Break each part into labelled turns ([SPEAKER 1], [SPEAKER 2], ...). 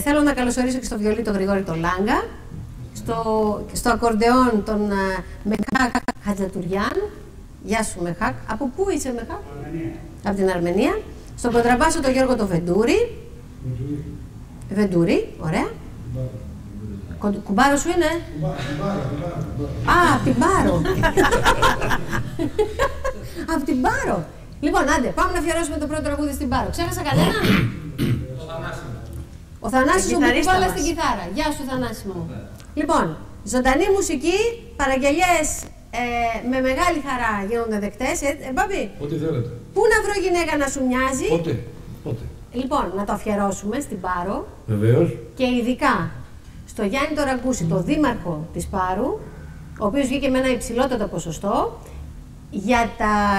[SPEAKER 1] Θέλω να καλωσορίσω και στο βιολί τον Γρηγόρη τον Λάγκα, στο ακορντεόν τον Μεχάκ Χατζατουριάν. Γεια σου Μεχάκ. Από πού είσαι Μεχάκ? Από την Αρμενία. Στον κοντραμπάσο τον Γιώργο τον Βεντούρη. Βεντούρη, ωραία. Κουμπάρο σου είναι? Α, απ' την Πάρο. Απ' την Πάρο. Λοιπόν, άντε, πάμε να αφιερώσουμε το πρώτο τραγούδι στην Πάρο. Ξέχασα κανένα? Ο Θανάσης ο Μπουκουβάλας στην κιθάρα. Γεια σου Θανάση μου. Λοιπόν, ζωντανή μουσική, παραγγελιές με μεγάλη χαρά γίνονται δεκτές. Μπαμπή,
[SPEAKER 2] ό,τι θέλετε.
[SPEAKER 1] Πού να βρω γυναίκα να σου μοιάζει?
[SPEAKER 2] Πότε.
[SPEAKER 1] Λοιπόν, να το αφιερώσουμε στην Πάρο.
[SPEAKER 2] Βεβαίως.
[SPEAKER 1] Και ειδικά στο Γιάννη το Ραγκούση, το δήμαρχο της Πάρου, ο οποίος βγήκε με ένα υψηλότερο ποσοστό,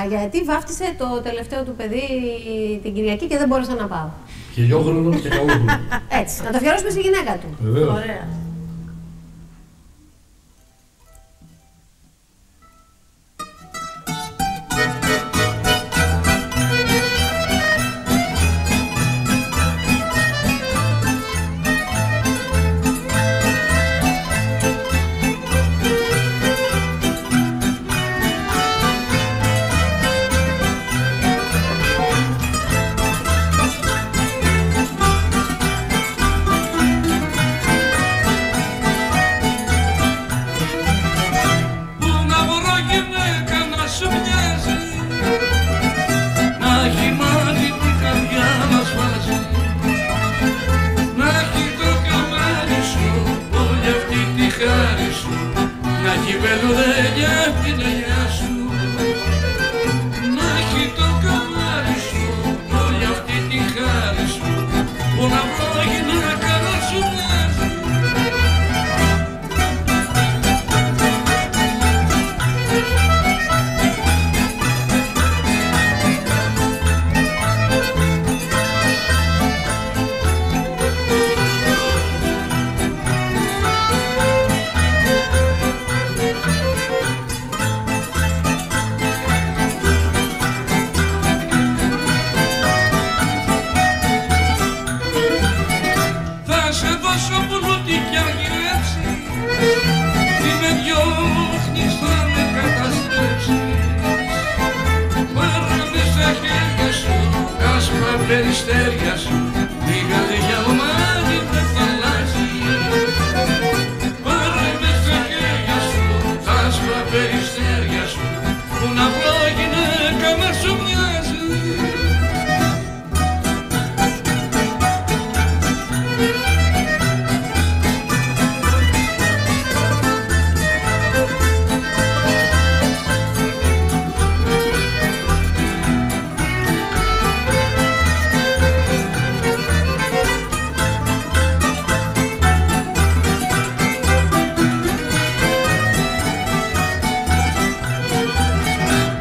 [SPEAKER 1] γιατί βάφτισε το τελευταίο του παιδί την Κυριακή και δεν μπόρεσα να πάω.
[SPEAKER 2] Χιλιόχρονο και καλόχρονο.
[SPEAKER 1] Έτσι, να το αφιερώσουμε στη γυναίκα του.
[SPEAKER 2] Βεβαίως.
[SPEAKER 1] Ωραία.
[SPEAKER 3] Περιστέρια σου, η καρδιά ομάδι δεν θα αλλάζει. Πάρε μες στα χέρια σου, τα άσπρα περιστέρια σου, που να βρω γυναίκα να σου μοιάζει.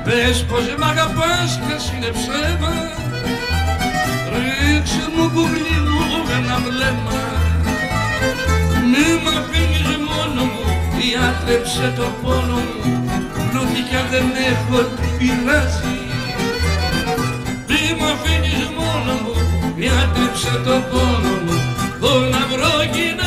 [SPEAKER 3] Πες πως μ' αγαπάς και ας είναι ψέμα, ρίξε μου κουκλί μου ένα βλέμμα. Μη μ' αφήνεις μόνο μου, διάτρεψε το πόνο μου, πλούτη κι αν δεν έχω τι πειράζει. Μη μ' αφήνεις μόνο μου, διάτρεψε το πόνο μου, θέλω να βρω γυναίκα